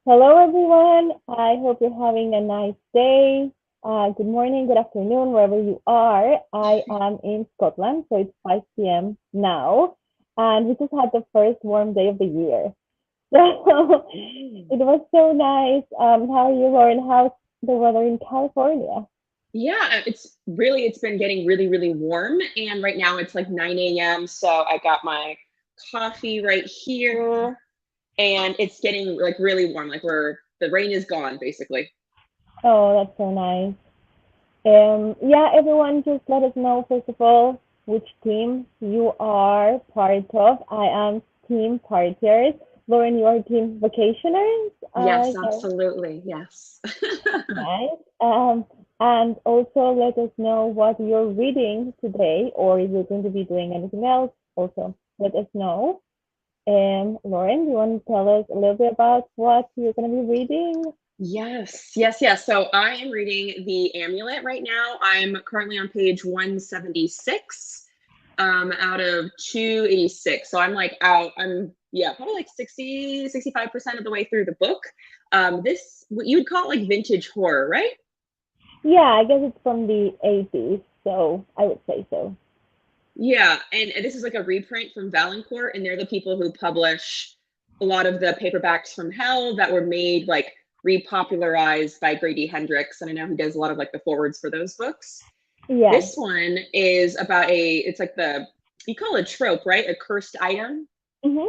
Hello, everyone. I hope you're having a nice day. Good morning, good afternoon, wherever you are. I am in Scotland, so it's 5 p.m. now, and we just had the first warm day of the year. So it was so nice. How are you, Lauren? How's the weather in California? Yeah, it's been getting really warm, and right now it's like 9 a.m. So I got my coffee right here, and it's getting like really warm. Like the rain is gone basically. Oh, that's so nice. Yeah, everyone, just let us know, first of all, which team you are part of. I am Team Partiers. Lauren, you are Team Vacationers. Yes, So absolutely. Yes. nice. And also let us know what you're reading today, or if you're going to be doing anything else. Also, let us know. Lauren, do you want to tell us a little bit about what you're going to be reading? Yes. So I am reading The Amulet right now. I'm currently on page 176 out of 286. So I'm like out, I'm, yeah, probably like 65% of the way through the book. This, what you would call it like vintage horror, right? Yeah, I guess it's from the 80s, so I would say so. Yeah, and this is like a reprint from Valancourt, and they're the people who publish a lot of the paperbacks from Hell that were made like repopularized by Grady Hendrix, and I know he does a lot of like the forwards for those books. Yeah. This one is about it's like you call it a trope, right? A cursed item. Hmm.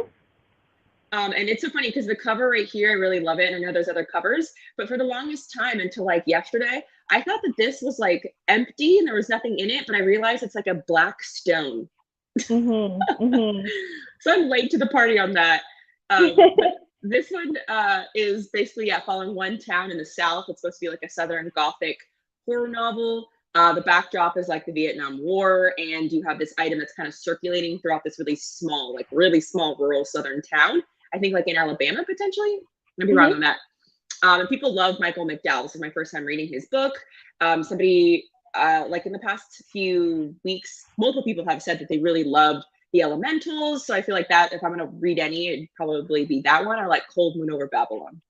And it's so funny because the cover right here, I really love it. And I know there's other covers, but for the longest time until like yesterday, I thought that this was like empty and there was nothing in it, but I realized it's like a black stone. Mhm. Mhm. So I'm late to the party on that. But this one is basically, yeah, following one town in the South. It's supposed to be like a Southern Gothic horror novel. The backdrop is like the Vietnam War, and you have this item that's kind of circulating throughout this really small rural Southern town. I think like in Alabama, potentially. I'd be wrong Mhm. on that. And people love Michael McDowell. This is my first time reading his book. Somebody like in the past few weeks, multiple people have said that they really loved the Elementals. So I feel like that if I'm going to read any, it'd probably be that one. I like Cold Moon over Babylon.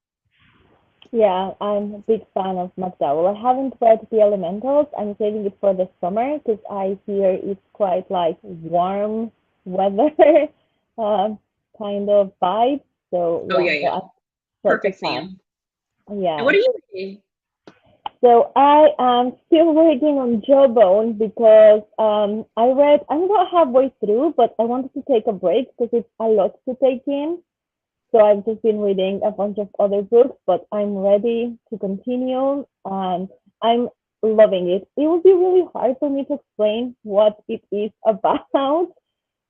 Yeah, I'm a big fan of McDowell. I haven't read The Elementals. I'm saving it for the summer because I hear it's quite like warm weather, uh, kind of vibe. So Oh yeah, yeah, so yeah, I'm such a perfect fan. theme. And what Yeah. are you reading? So I am still working on Jawbone because I'm about halfway through, but I wanted to take a break because it's a lot to take in. So I've just been reading a bunch of other books, but I'm ready to continue and I'm loving it. It would be really hard for me to explain what it is about.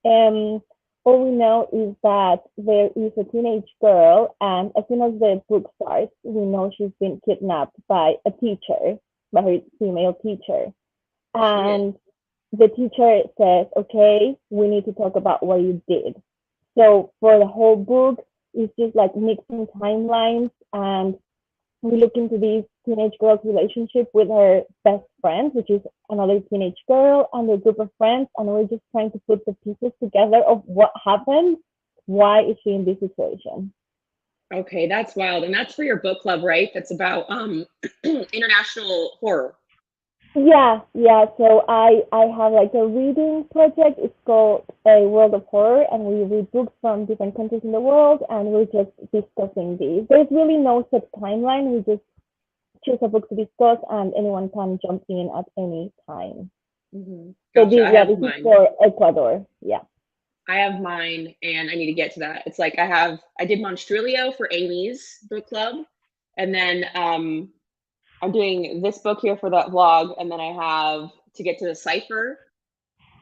Um, all we know is that there is a teenage girl, and as soon as the book starts, we know she's been kidnapped by a teacher, by her female teacher. Shit. And the teacher says, okay, we need to talk about what you did. So for the whole book, it's just like mixing timelines, and we look into this teenage girl's relationship with her best friend, which is another teenage girl and a group of friends, and we're just trying to put the pieces together of what happened. Why is she in this situation? Okay, that's wild. And that's for your book club, right? That's about international horror. Yeah. So I have like a reading project. It's called A World of Horror, and we read books from different countries in the world, and we're just discussing these. There's really no set timeline. We just choose a book to discuss, and anyone can jump in at any time. So Gotcha. this is for Ecuador. Yeah. I have mine and I need to get to that. It's like I did Monstrilio for Amy's book club. And then I'm doing this book here for that vlog. And then I have to get to the cipher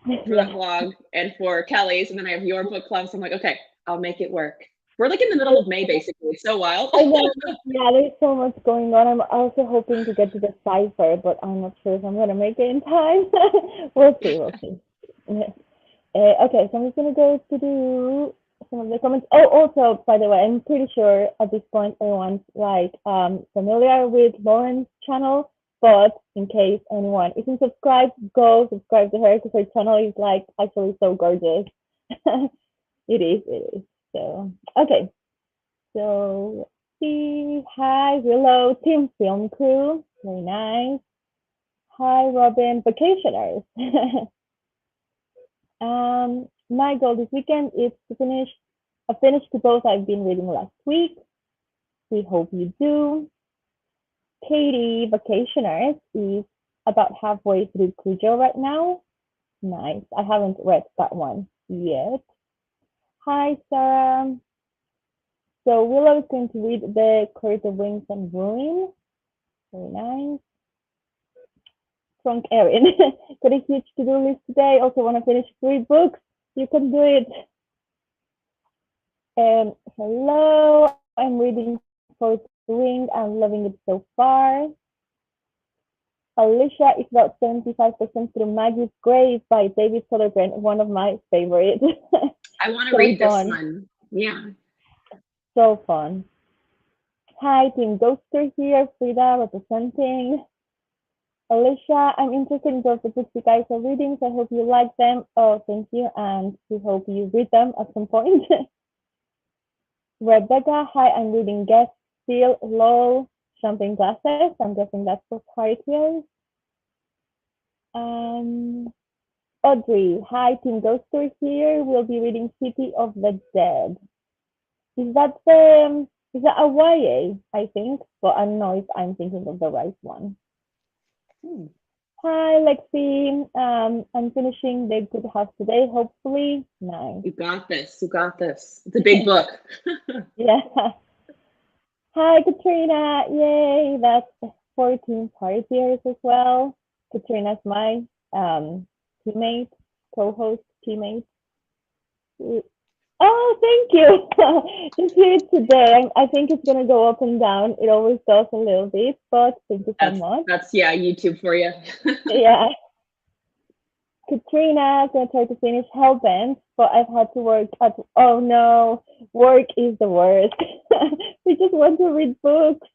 for that Yeah. vlog and for Kelly's. And then I have your book club. So I'm like, okay, I'll make it work. We're like in the middle of May, basically. It's so wild. I know. Yeah, there's so much going on. I'm also hoping to get to the cipher, but I'm not sure if I'm gonna make it in time. We'll see. We'll see. Yeah. Okay, so I'm just gonna go to do some of the comments. Oh, also, by the way, I'm pretty sure at this point everyone's like familiar with Lauren's channel, but in case anyone isn't subscribed, go subscribe to her because her channel is like actually so gorgeous. It is. So okay. So Lexie. Hi, Willow. Team Film Crew. Very nice. Hi, Robin. Vacationers. My goal this weekend is to finish the book I've been reading last week. We hope you do. Katie, Vacationers, is about halfway through Cujo right now. Nice. I haven't read that one yet. Hi, Sarah. So Willow is going to read The Court of Wings and Ruin. Very nice. Trunk Erin. Got a huge to-do list today. Also want to finish 3 books. You can do it. Hello. I'm reading Fourth Wing. I'm loving it so far. Alicia is about 75% through Maggie's Grave by David Sodergren, one of my favorites. I want to read this one. Yeah. So fun. Hi, Team Ghoster here. Frida representing. Alicia, I'm interested in those books you guys are reading, so I hope you like them. Oh, thank you, and we hope you read them at some point. Rebecca, hi, I'm reading Guest Still Low Champagne Glasses. I'm guessing that's for partiers. Audrey, hi, Team Ghoster here. We'll be reading City of the Dead. Is that a YA, I think, but I don't know if I'm thinking of the right one. Hi, Lexie. I'm finishing The Good House today, hopefully. Nice. You got this. You got this. It's a big book. Yeah. Hi, Katrina. Yay. That's 14 partiers as well. Katrina's my teammate, co-host, teammate. Oh, thank you. Just here today. I think it's gonna go up and down. It always does a little bit, but thank you so much. That's YouTube for you. Yeah. Katrina, gonna try to finish Hellbent, but I've had to work at. Oh no, work is the worst. We just want to read books.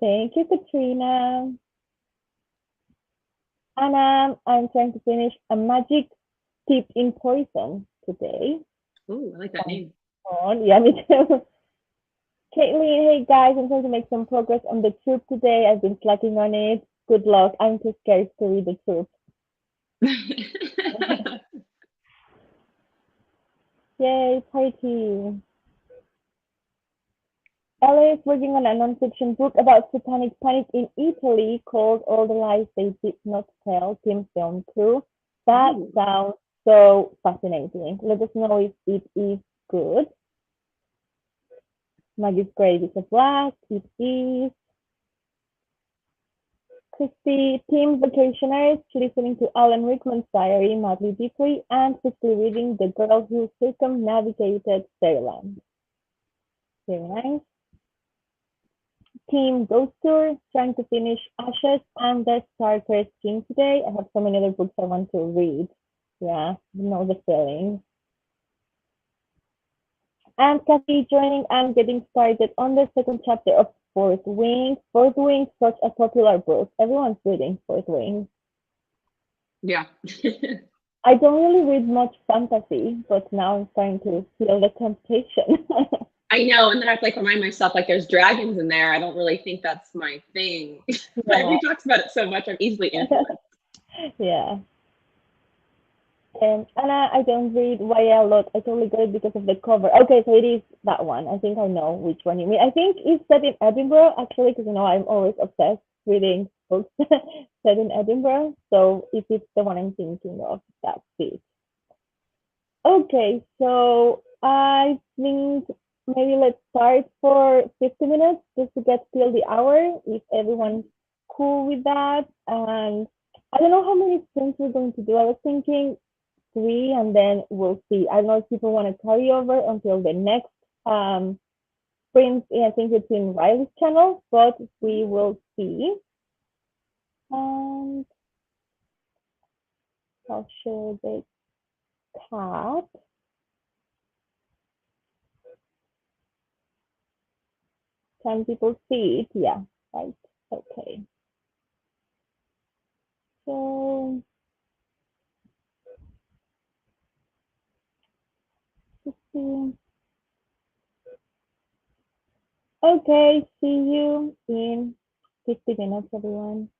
Thank you, Katrina. Anna, I'm trying to finish A Magic Tip in Poison today. Oh, I like that name. Yeah, me too. Caitlin, hey guys, I'm trying to make some progress on the troop today. I've been slacking on it. Good luck. I'm too scared to read the troop. Yay, party. Ella is working on a non-fiction book about satanic panic in Italy called All the Lies They Did Not Tell, Team Film Crew. That sounds so fascinating. Let us know if it is good. Maggie's Grave is a blast. It is. Christy, Team Vacationers, listening to Alan Rickman's diary, madly deeply, and quickly reading The Girl Who Circumnavigated Fairyland. Very nice. Team Ghost Tour, trying to finish Ashes and the Starcrest team today. I have so many other books I want to read. Yeah, you know the feeling. And Kathy joining and getting started on the second chapter of Fourth Wing. Fourth Wing, such a popular book. Everyone's reading Fourth Wing. Yeah. I don't really read much fantasy, but now I'm starting to feel the temptation. I know, and then I have to remind myself there's dragons in there. I don't really think that's my thing. Yeah. But everybody talks about it so much, I'm easily influenced. Yeah. Anna, I don't read YA a lot. I totally got it because of the cover. Okay, so it is that one. I think I know which one you mean. I think it's set in Edinburgh, actually, because I'm always obsessed reading books set in Edinburgh. So if it's the one I'm thinking of, that's it. Okay, so I think maybe let's start for 50 minutes just to get till the hour, if everyone's cool with that. And I don't know how many sprints we're going to do. I was thinking 3, and then we'll see. I don't know if people want to carry over until the next sprint. I think it's in Riley's channel, but we will see. And I'll show the cat. Can people see it? Yeah, right. Okay. So let's see. Okay, see you in 50 minutes, everyone.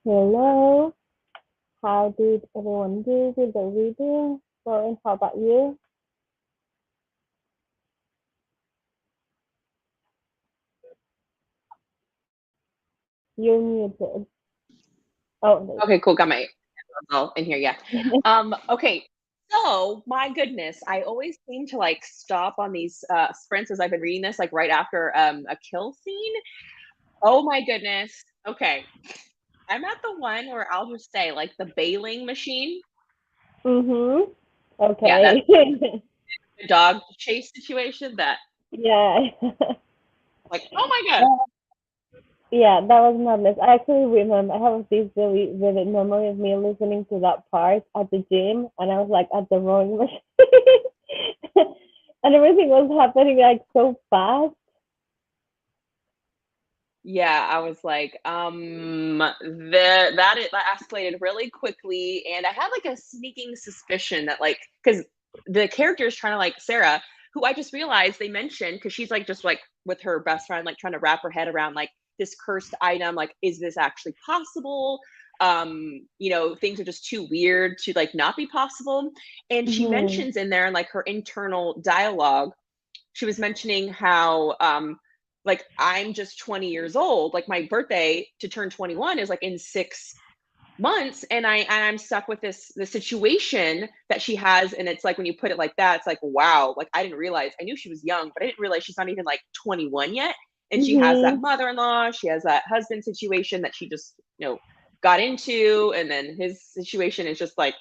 Hello. How did everyone do with the reading? Lauren, how about you? You're muted. Oh, Okay, cool. Got my all in here. Yeah. Okay. So my goodness, I always seem to like stop on these sprints as I've been reading this, like right after a kill scene. Oh my goodness. Okay. I'm at the one where I'll just say like the bailing machine. mm-hmm. Yeah, that Okay. dog chase situation that Yeah. like, oh my god. Yeah, that was madness. I actually remember I have this really vivid memory of me listening to that part at the gym, and I was like at the rowing machine, and everything was happening like so fast. Yeah, I was like, that escalated really quickly, and I had like a sneaking suspicion that like because the character is trying to like Sarah, who I just realized they mentioned because she's like just like with her best friend, like trying to wrap her head around like this cursed item, like is this actually possible? Things are just too weird to like not be possible. And she Mm-hmm. mentions in there like her internal dialogue she was mentioning how like I'm just 20 years old. Like my birthday to turn 21 is like in 6 months, and I'm stuck with this situation that she has, and it's like when you put it like that, it's like wow. Like I didn't realize I knew she was young, but I didn't realize she's not even like 21 yet, and she has that Mm-hmm. mother-in-law, she has that husband situation that she just got into, and then his situation is just like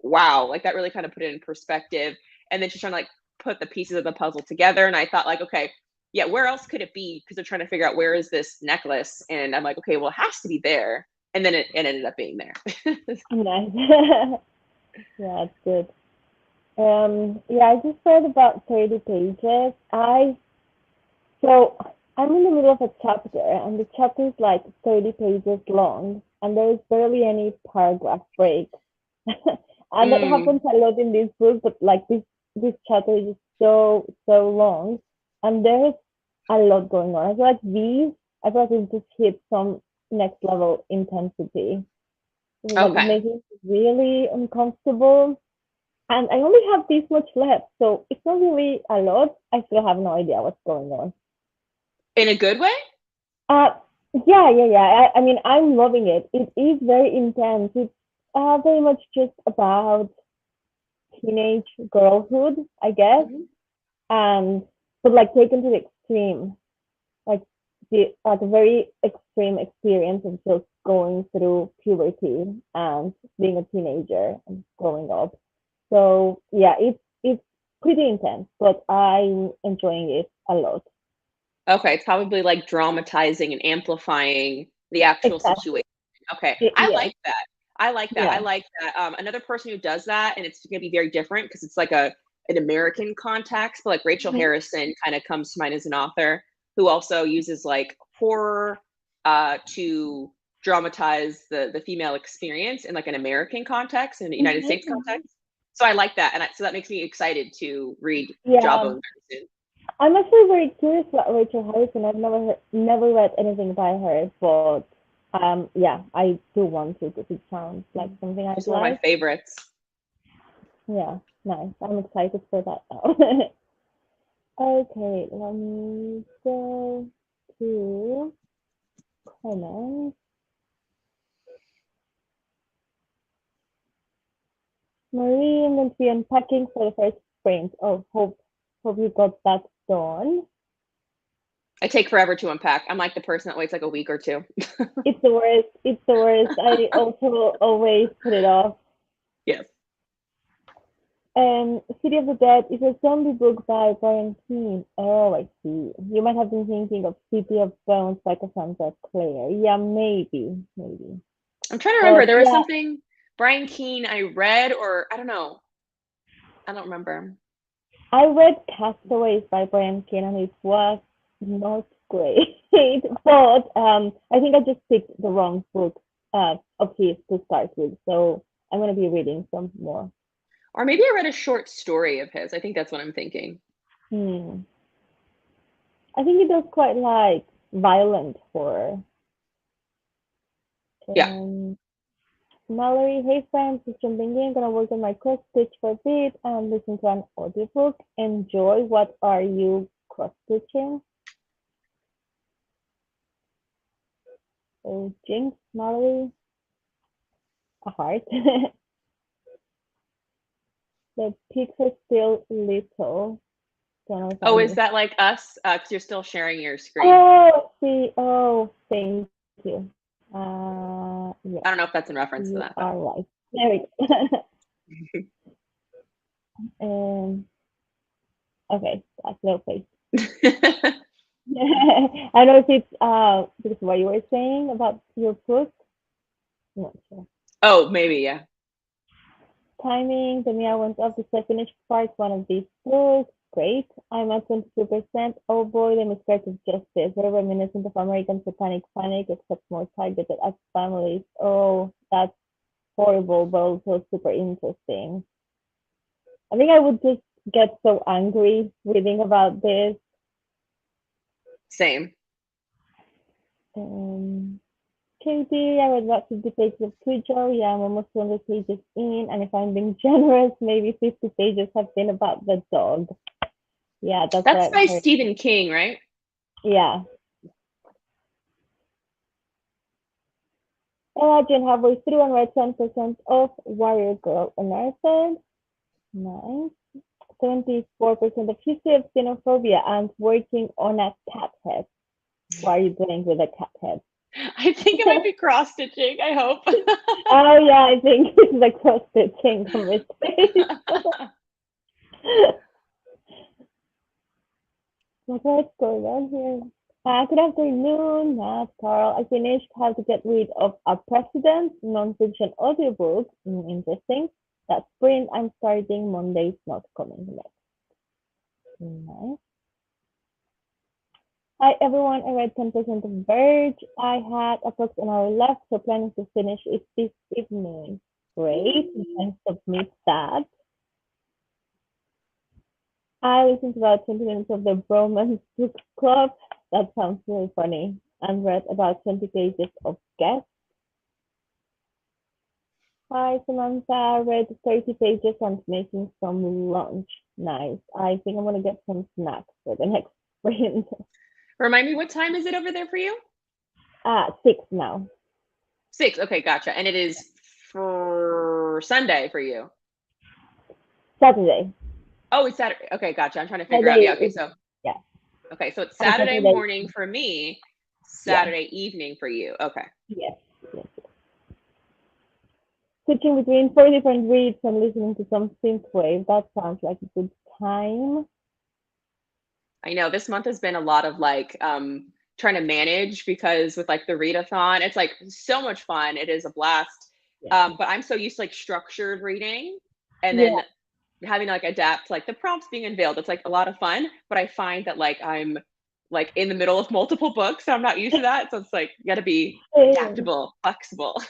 wow. Like that really kind of put it in perspective, and then she's trying to like put the pieces of the puzzle together, and I thought like okay, yeah, where else could it be? Because they're trying to figure out where is this necklace, and I'm like, okay, well, it has to be there, and then it ended up being there. Nice. Yeah, it's good. Yeah, I just read about 30 pages. So I'm in the middle of a chapter, and the chapter is like 30 pages long, and there is barely any paragraph break. And that Mm, happens a lot in this book, but like this chapter is just so long, and there's a lot going on. I feel like it just hit some next level intensity. It was like okay. making me really uncomfortable, and I only have this much left, so it's not really a lot. I still have no idea what's going on. In a good way? Uh, yeah. I mean, I'm loving it. It is very intense. It's very much just about teenage girlhood, I guess, Mhm. and but like taken to the extreme, like a very extreme experience of just going through puberty and being a teenager and growing up. So yeah, it's pretty intense, but I'm enjoying it a lot. Okay, it's probably like dramatizing and amplifying the actual Exactly. situation. Okay, I Yes. like that. I like that. I Yeah. like that. Another person who does that, and it's going to be very different because it's like an American context, but like Rachel Mhm. Harrison kind of comes to mind as an author who also uses like horror to dramatize the female experience in like an American context, in a United Mhm. States Mhm. context. So I like that, and so that makes me excited to read Yeah. Jawbone very soon. I'm actually very curious about Rachel Harrison. I've never read anything by her, but yeah, I do want to because it sounds like something I'd She's one of my like. favorites. Yeah, nice. I'm excited for that now. Okay, let me go to comments. Marie, I'm going to be unpacking for the first sprint. Oh, hope you got that done. I take forever to unpack. I'm like the person that waits like a week or two. It's the worst. It's the worst. I also always put it off. Yes. City of the Dead is a zombie book by Brian Keene. Oh, I see. You might have been thinking of City of Bones by Cassandra Clare. Yeah, maybe. I'm trying to remember. But There was yeah, something Brian Keene I read, or I don't know. I don't remember. I read Castaways by Brian Keene and it was not great. But I think I just picked the wrong book of his to start with. So I'm gonna be reading some more. Or maybe I read a short story of his. I think that's what I'm thinking. Hmm. I think he does quite like violent horror. Yeah. Mallory, hey friends, just jumping in, gonna work on my cross stitch for a bit and listen to an audiobook. Enjoy. What are you cross stitching? Oh, Jinx, Mallory, a heart. The pigs are still little. Don't know if I Oh, is missed. that like us? Because you're still sharing your screen. Oh, see, oh, thank you. Yeah, I don't know if that's in reference to you that, but are right. There we go. Okay, that's no place. I know if it's because what you were saying about your book. I'm not sure. Oh, maybe, yeah. Timing, the mirror went up to finish part one of these books. Great. I'm at 22%. Oh boy, the miscarriage of justice. Very reminiscent of American Satanic Panic, except more targeted at families. Oh, that's horrible, but also super interesting. I think I would just get so angry reading about this. Same. Katie, I read about 50 pages of Cujo. Yeah, I'm almost 200 pages in, and if I'm being generous, maybe 50 pages have been about the dog. Yeah, that's what That's I've by heard. Stephen King, right? Yeah. Imagine halfway through and read 10% of Warrior Girl Unearthed. Nice. 74% of history of xenophobia and working on a cat head. What are you doing with a cat head? I think it might be cross stitching. I hope. Oh yeah, I think it's the cross stitching of his face. What's going on here? Good afternoon, Matt, Carl. I finished How to Get Rid of a President nonfiction audiobook. Interesting. That sprint I'm starting Monday's not coming next. Nice. Hi everyone, I read 10% of Verge. I had approx an hour left, so planning to finish it this evening. Great, you can submit that. I listened to about 20 minutes of the Bromance Book Club. That sounds really funny. And read about 20 pages of Guess. Hi Samantha, read 30 pages and making some lunch. Nice. I think I'm gonna get some snacks for the next sprint. Remind me, what time is it over there for you? 6 now. 6. Okay, gotcha. And it is for Sunday for you. Saturday. Oh, it's Saturday. Okay, gotcha. I'm trying to figure out. Saturday Yeah, okay, is, so yeah. okay, so it's And Saturday Saturday, morning for me, yeah. Saturday evening for you. Okay. Yes. Yes. Switching between 4 different reads and listening to some synthwave. That sounds like a good time. I know this month has been a lot of like trying to manage because with like the readathon, it's like so much fun. It is a blast. Yeah. But I'm so used to like structured reading and Yeah. then having to like adapt to like the prompts being unveiled. It's like a lot of fun, but I find that like I'm like in the middle of multiple books. So I'm not used to that. So it's like you gotta be adaptable, flexible.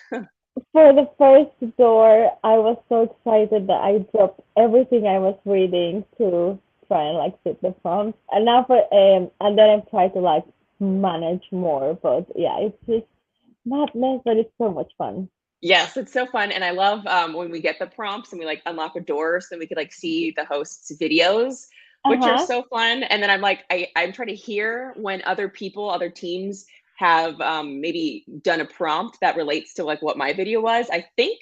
For the first door, I was so excited that I dropped everything I was reading to try and like fit the prompts. And now for and then I've tried to like manage more, but yeah, it's just madness, but it's so much fun. Yes, it's so fun. And I love when we get the prompts and we like unlock a door so we could like see the host's videos, which are Uh-huh. so fun. And then I'm like, I'm trying to hear when other people, other teams have maybe done a prompt that relates to like what my video was. I think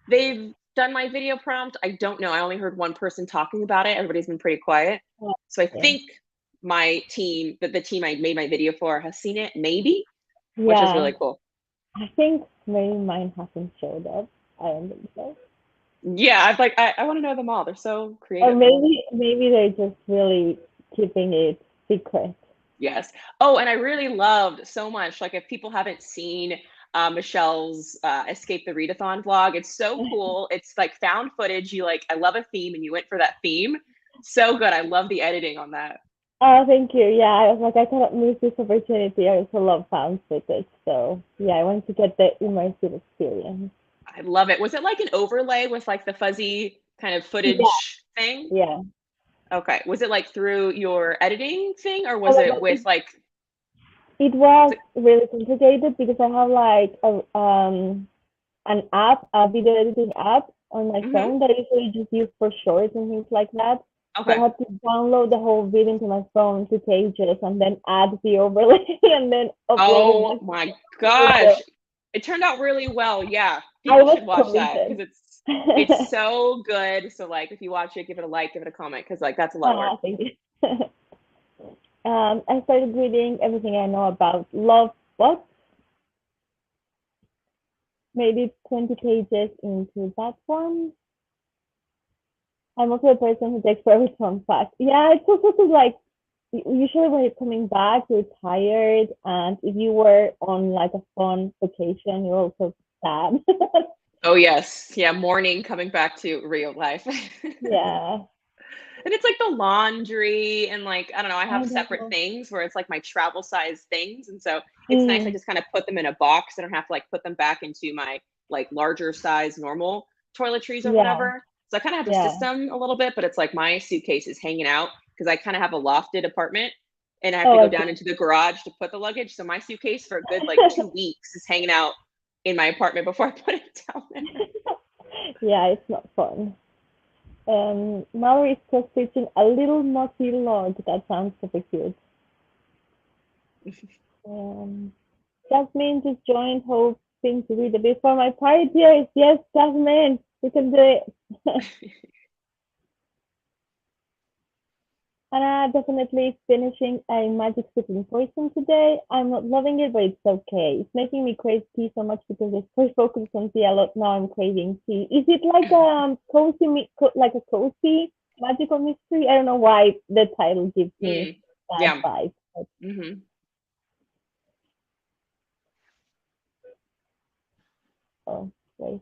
they've done my video prompt. I don't know. I only heard one person talking about it. Everybody's been pretty quiet. So I Yeah. think my team, that the team I made my video for has seen it, maybe, which is Yeah. really cool. I think maybe mine hasn't showed up. I don't think so. Yeah, I've like I want to know them all. They're so Or creative. I love it. maybe they're just really keeping it secret. Yes. Oh, and I really loved so much. Like if people haven't seen Michelle's Escape the Readathon vlog, it's so cool. It's like found footage. You like, I love a theme, and you went for that theme. So good. I love the editing on that. Oh, thank you. Yeah, I was like, I cannot miss this opportunity. I also love found footage. So, yeah, I want to get the immersive experience. I love it. Was it like an overlay with like the fuzzy kind of Yeah, footage thing? yeah. Okay. Was it like through your editing thing, or So, was it with like? It was really complicated because I have like an app, a video editing app on my Mm-hmm. phone that I usually just use for shorts and things like that. So I Okay. had to download the whole video into my phone to Pages and then add the overlay and then upload Oh this my video. gosh. It turned out really well. Yeah. I People was should watch that committed. because it's so good. So like if you watch it, give it a like, give it a comment because like that's a lot of work. Thank you. I started reading everything I know about love books, maybe 20 pages into that one. I'm also a person who takes forever to unpack. Yeah, it's also to like usually when you're coming back, you're tired, and if you were on like a fun vacation, you're also sad. Oh yes. Yeah, morning coming back to real life. Yeah, And it's like the laundry and like I don't know, I I have separate know. things where it's like my travel size things. And so it's nice I Mm, just kind of put them in a box. I don't have to like put them back into my like larger size normal toiletries or yeah, whatever. So I kind of have a yeah. system a little bit, but it's like my suitcase is hanging out because I kind of have a lofted apartment and I have to Oh, go I down see. into the garage to put the luggage. So my suitcase for a good like 2 weeks is hanging out in my apartment before I put it down there. Yeah, it's not fun. Mallory is just teaching a little mossy log. That sounds super cute. Um, Jasmine just joined, hoping to read a bit for my partiers. Yes, Jasmine, we can do it. Anna definitely finishing a magic sipping poison today. I'm not loving it, but it's okay. It's making me crave tea so much because it's so focused on tea a lot. Now I'm craving tea. Is it like like a cozy magical mystery? I don't know why the title gives me Mm, that yeah. vibe. But, Hmm. oh, wait.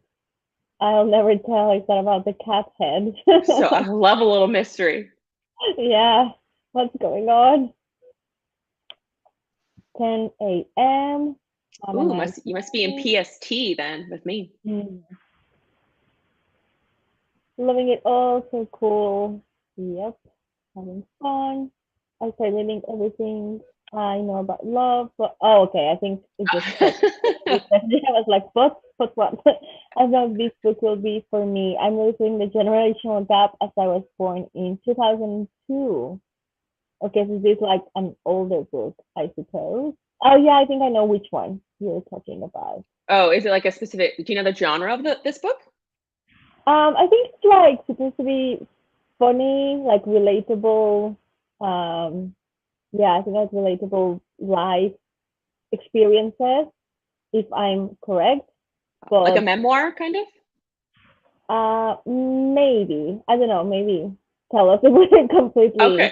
I'll never tell. Is that about the cat head? So I love a little mystery. Yeah. What's going on? 10 a.m. Have a Ooh, nice must you must be in morning. PST then with me. Mm. Loving it all, so cool. Yep, having fun. I started reading everything I know about love, but oh, okay. I think it just checked. I was like, what? I thought this book will be for me. I'm losing the generational gap as I was born in 2002. Okay, so this is like an older book, I suppose. Oh yeah, I think I know which one you're talking about. Oh, is it like a specific? Do you know the genre of this book? I think it's like supposed to be funny, like relatable. Um, yeah, I think that's relatable life experiences, if I'm correct. Like a But memoir, kind of? maybe I don't know. Maybe tell us if we're Okay, completely.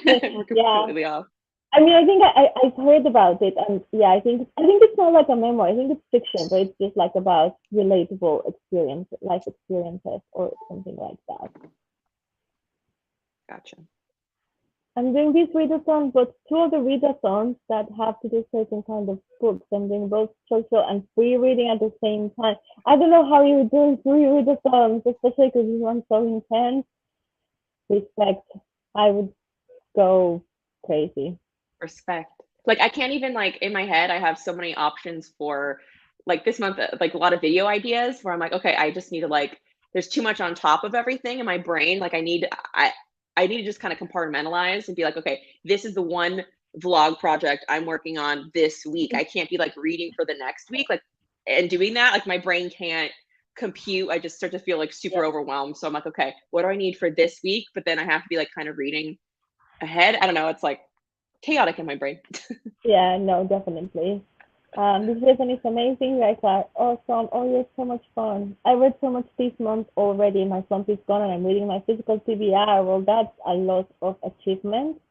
we're Yeah, completely off. I mean, I think I've heard about it, and yeah, I think it's not like a memoir. I think it's fiction, but it's just like about relatable experience, life experiences, or something like that. Gotcha. I'm doing this readathon, but two of the readathons that have to do certain kind of books. I'm doing both social and free reading at the same time. I don't know how you're doing free readathons, especially because this one's so intense. Respect. I would go crazy. Respect. Like I can't even like in my head. I have so many options for like this month. Like a lot of video ideas where I'm like, okay, I just need to like. There's too much on top of everything in my brain. Like I need to just kind of compartmentalize and be like, okay, this is the one vlog project I'm working on this week. I can't be like reading for the next week, like and doing that. Like my brain can't compute. I just start to feel like Yeah. super overwhelmed. So I'm like, okay, what do I need for this week? But then I have to be like kind of reading ahead. I don't know. It's like chaotic in my brain. Yeah, no, definitely. This lesson is amazing. You guys are awesome. Oh, you're so much fun. I read so much this month already. My slump is gone, and I'm reading my physical TBR. Well, that's a lot of achievement.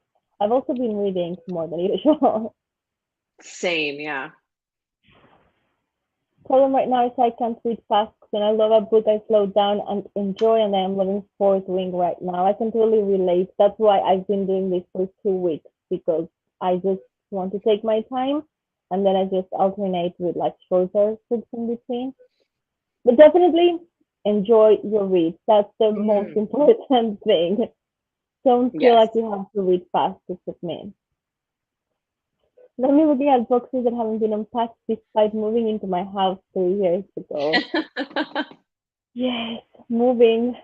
I've also been reading more than usual. Same, yeah. Problem right now is I can't read fast. When I love a book, I slow down and enjoy, and I'm loving Fourth Wing right now. I can totally relate. That's why I've been doing this for 2 weeks because I just want to take my time, and then I just alternate with like shorter books in between. But definitely enjoy your read. That's the most Mm, important thing. Don't feel yes. like you have to read fast to submit. Let me looking at boxes that haven't been unpacked despite moving into my house 3 years ago. Yes, moving.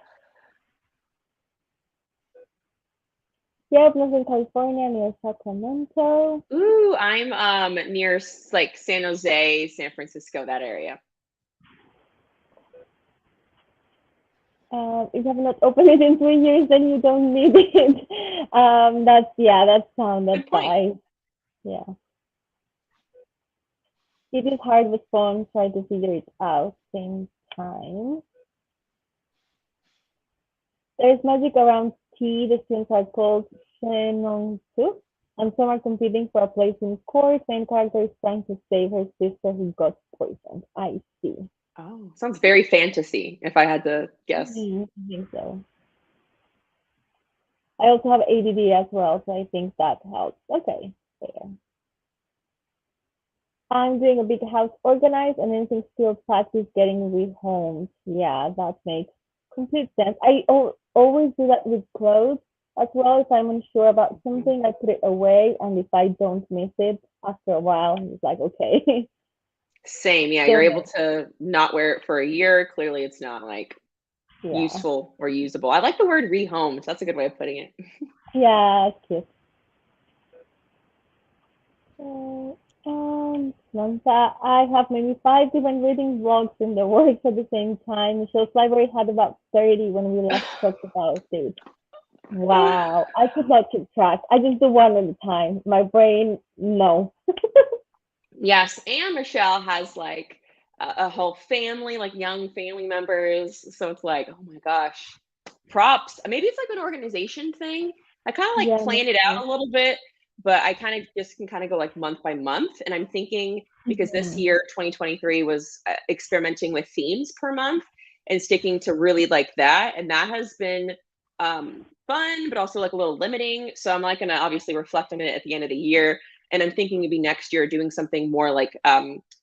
Yep, Northern California near Sacramento. Ooh, I'm near like San Jose, San Francisco, that area. If you have not opened it in 3 years, then you don't need it. That's sound Good point. advice. Yeah. It is hard with phone, try to figure it out same time. There's magic around tea. The students are called Shenongsu, and some are competing for a place in court. Main character is trying to save her sister who got poisoned. I see. Oh, sounds very fantasy, if I had to guess. I think so. I also have ADD as well, so I think that helps. Okay, there. I'm doing a big house organized and anything still practice getting rehomed. Yeah, that makes complete sense. Always do that with clothes as well. If I'm unsure about Mhm. something, I put it away, and if I don't miss it after a while, it's like okay. Same, yeah, you're Still able there. to not wear it for a year. Clearly, it's not like Yeah, useful or usable. I like the word rehomed. That's a good way of putting it. yeah, cute. Samantha, I have maybe 5 different reading vlogs in the works at the same time. Michelle's library had about 30 when we last talked about it. Wow, I could not keep track. I just do one at a time. My brain, no. Yes, and Michelle has like a whole family, like young family members. So it's like, oh my gosh, props. Maybe it's like an organization thing. I kind of like Yeah, plan it maybe. out a little bit, but I kind of just can kind of go like month by month. And I'm thinking because this Mhm. year, 2023, was experimenting with themes per month and sticking to really like that. And that has been fun, but also like a little limiting. So I'm like going to obviously reflect on it at the end of the year, and I'm thinking maybe next year doing something more like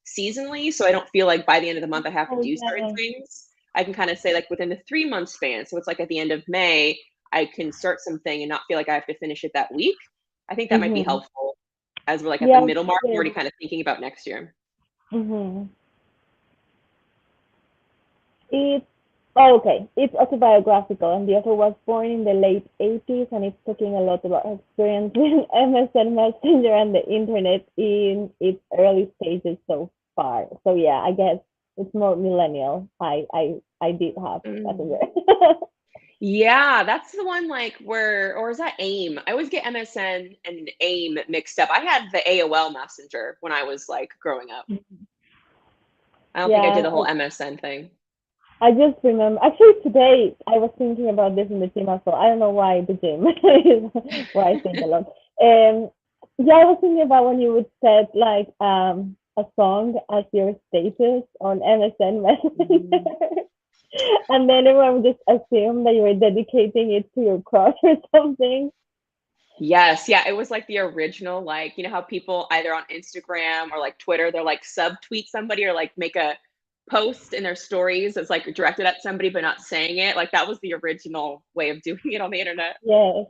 seasonally, so I don't feel like by the end of the month I have to Oh, do certain yeah. things. I can kind of say like within the 3 month span. So it's like at the end of May, I can start something and not feel like I have to finish it that week. I think that might be Mhm. helpful as we're like at the Yeah, middle mark. I'm already good. kind of thinking about next year. Mhm. It's oh, okay. It's autobiographical, and the author was born in the late 80s, and it's talking a lot about her experience with MSN Messenger and the internet in its early stages so far. So yeah, I guess it's more millennial. I did have Messenger. Mm. Yeah, that's the one like where, or is that AIM? I always get MSN and AIM mixed up. I had the AOL Messenger when I was like growing up. I don't think I did Yeah, the whole MSN thing. I just remember. Actually, today I was thinking about this in the gym as well. I don't know why the gym is where I think a lot. Yeah, I was thinking about when you would set like a song as your status on MSN Mm. Messenger, and then everyone would just assume that you were dedicating it to your crush or something. Yes, yeah, it was like the original, like, you know how people either on Instagram or like Twitter, they're like subtweet somebody or like make a post in their stories that's like directed at somebody but not saying it. Like that was the original way of doing it on the internet. Yes,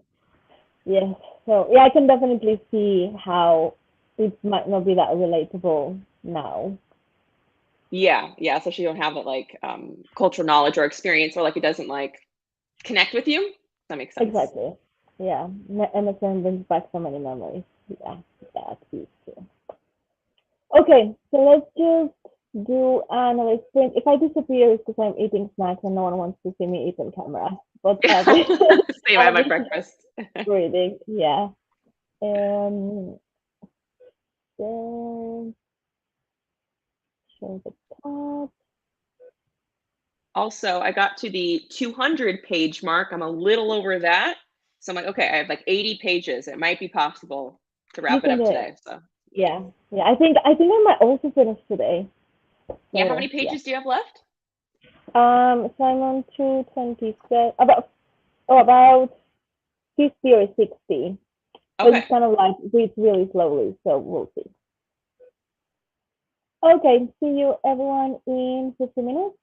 yes. So yeah, I can definitely see how it might not be that relatable now. Yeah, yeah, especially you don't have that like cultural knowledge or experience or like it doesn't like connect with you. That makes sense. Exactly. Yeah. MSN brings back so many memories. Yeah, that's it too. Okay, so let's just do another sprint. If I disappear, it's because I'm eating snacks and no one wants to see me eat on camera. But Same, I I'll have my be breakfast. reading. Yeah. Um, then show the top. Also, I got to the 200 page mark. I'm a little over that. So I'm like, okay, I have like 80 pages. It might be possible to You wrap it can up do it. today. So, Yeah. Yeah. I think I might also finish today. yeah, how many So yeah. pages do you have left? So I'm on 227. About 50 or 60. But Okay. it's kind of like reads really slowly, so we'll see. Okay, see you everyone in 50 minutes.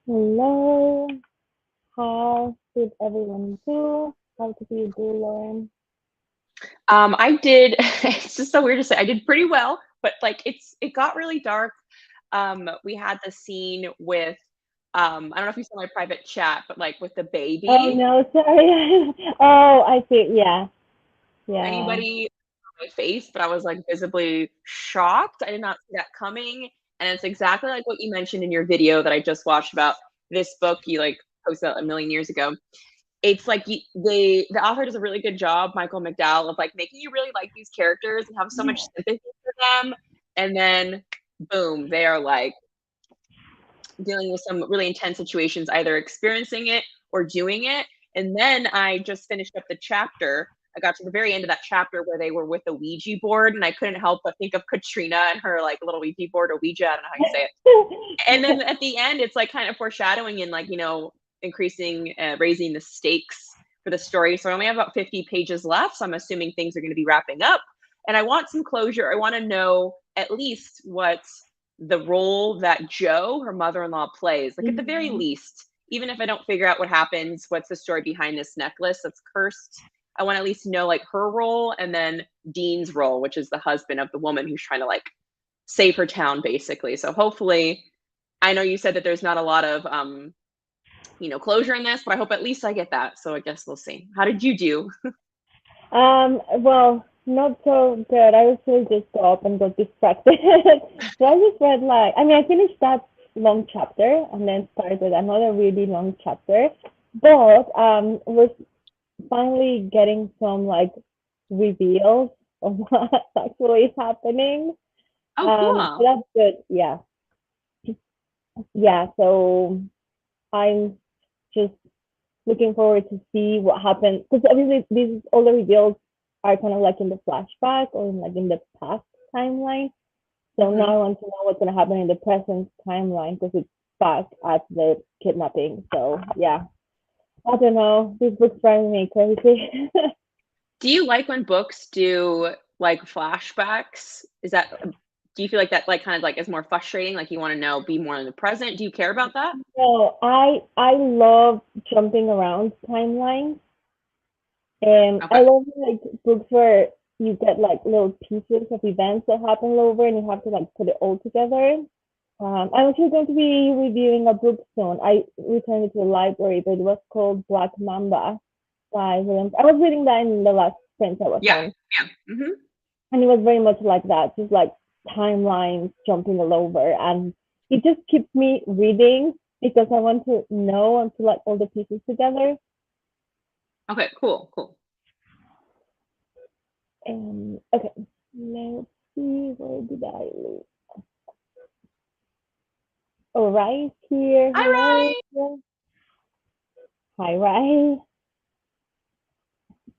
Hello. How did everyone do? How did you do, Lauren? I did. It's just so weird to say. I did pretty well, but like it got really dark. We had the scene with I don't know if you saw my private chat, but like with the Oh baby. no, sorry. Oh, I see. Yeah, yeah. Anybody on my face, but I was like visibly shocked. I did not see that coming. And it's exactly like what you mentioned in your video that I just watched about this book you like posted a million years ago. It's like the author does a really good job, Michael McDowell, of like making you really like these characters and have so much sympathy for them, and then boom, they are like dealing with some really intense situations, either experiencing it or doing it. And then I just finished up the chapter. I got to the very end of that chapter where they were with the Ouija board, and I couldn't help but think of Katrina and her like little Ouija board or Ouija. I don't know how you say it. And then at the end, it's like kind of foreshadowing and like increasing, raising the stakes for the story. So I only have about 50 pages left. So I'm assuming things are going to be wrapping up. And I want some closure. I want to know at least what the role that Jo, her mother-in-law, plays. Like at the very Mhm. least, even if I don't figure out what happens, what's the story behind this necklace that's cursed? I want to at least know like her role and then Dean's role, which is the husband of the woman who's trying to like save her town, basically. So hopefully, I know you said that there's not a lot of closure in this, but I hope at least I get that. So I guess we'll see. How did you do? Well, not so good. I was really just up and got distracted. So I just read like, I mean, I finished that long chapter and then started another really long chapter, but was finally getting some like reveals of what's actually happening. Oh, So cool. that's good. Yeah, yeah. So I'm just looking forward to see what happens because obviously these all the reveals are kind of like in the flashback or like in the past timeline. So now Hmm. I want to know what's going to happen in the present timeline because it's back at the kidnapping. So yeah, I don't know. This book's driving me crazy. Do you like when books do like flashbacks? Do you feel like that like kind of like is more frustrating? Like you want to know, be more in the present? Do you care about that? So I love jumping around timelines. And I Okay. love like books where you get like little pieces of events that happen over and you have to like put it all together. I'm actually going to be reviewing a book soon. I returned it to the library, but it was called Black Mamba by William. I was reading that in the last print I was Yeah. on, Yeah. Hmm. and it was very much like that, just like timelines jumping all over, and it just keeps me reading because I want to know and put like all the pieces together. Okay. Cool. Cool. Okay, let's see, where did I leave? Oh, right here. All Hello. right. Hi, Rai.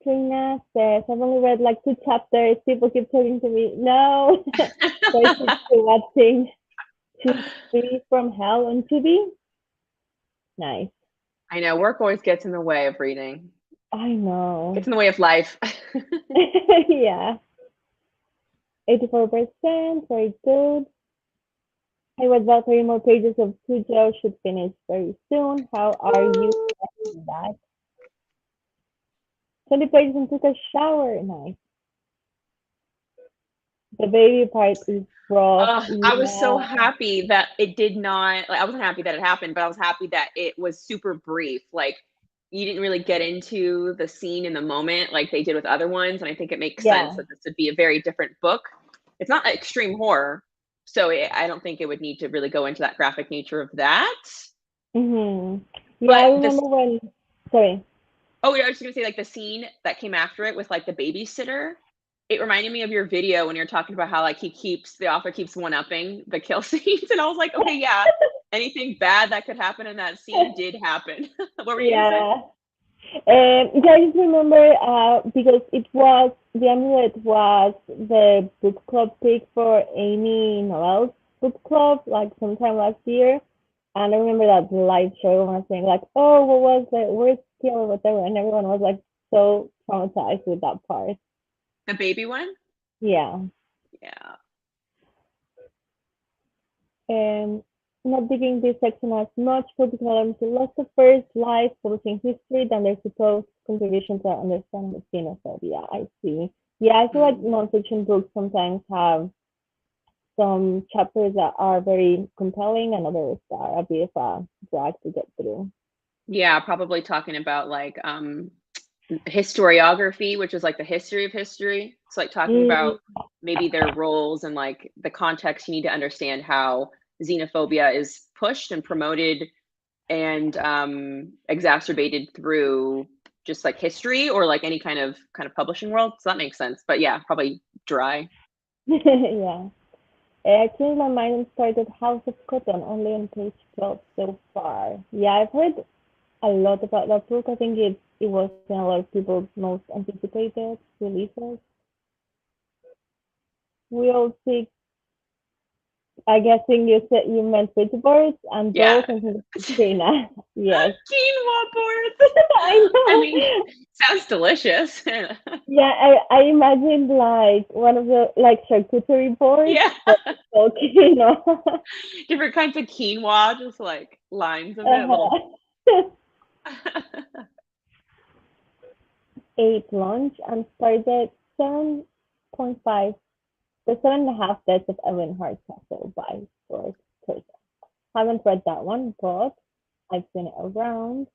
Trina says, I've only read like 2 chapters. People keep talking to me. No. So I keep watching To Free from Hell on Tubi. Nice. I know work always gets in the way of reading. I Gets know. in the way of life. Yeah. 84%. Very good. I read about 3 more pages of Cujo. Should finish very soon. How are you Woo. liking that? 20 pages and took a shower. Nice. The baby part is rough. I was so Yeah. happy that it did not like, I wasn't happy that it happened, but I was happy that it was super brief. Like, you didn't really get into the scene in the moment like they did with other ones, and I think it makes sense Yeah. that this would be a very different book. It's not extreme horror, so I don't think it would need to really go into that graphic nature of that. Mhm. Yeah, I But this remember when. Sorry. Oh, yeah, I was just gonna say, like, the scene that came after it with, like, the babysitter, it reminded me of your video when you're talking about how, like, the author keeps one-upping the kill scenes, and I was like, "Okay, yeah, anything bad that could happen in that scene did happen." What were you gonna say? Yeah. Yeah, I just remember because it was the amulet was the book club pick for Amy Noel's book club like sometime last year, and I remember that the live show everyone was saying like, "Oh, what was the worst kill or whatever," and everyone was like so traumatized with that part. The baby one? Yeah. Yeah. Um. not digging this section as much, focusing on philosophers' life, publishing history, than their supposed contribution to understand the xenophobia. I see. Yeah, I feel like Mm. nonfiction books sometimes have some chapters that are very compelling and others that are a bit of a drag to get through. Yeah, probably talking about like historiography, which is like the history of history. So like talking Mm, about maybe their roles and like the context. You need to understand how xenophobia is pushed and promoted and exacerbated through just like history or like any kind of publishing world. So that makes sense. But yeah, probably dry. yeah. I changed my mind and started House of Cotton only on page 12 so far. Yeah, I've heard a lot about that book. I think it was in a lot of people's most anticipated releases. We'll see. I guessing you said you meant boards and Yeah. those and Katrina. Yes. Quinoa boards. I I mean, know. sounds delicious. Yeah, I imagine like one of the like charcuterie boards, Yeah. but okay, you know. Different kinds of quinoa, just like lines of it, little. Uh-huh. Ate lunch and started 7.5, the 7.5 Deaths of Evelyn Hardcastle by George Curtis. Haven't read that one, but I've seen it around.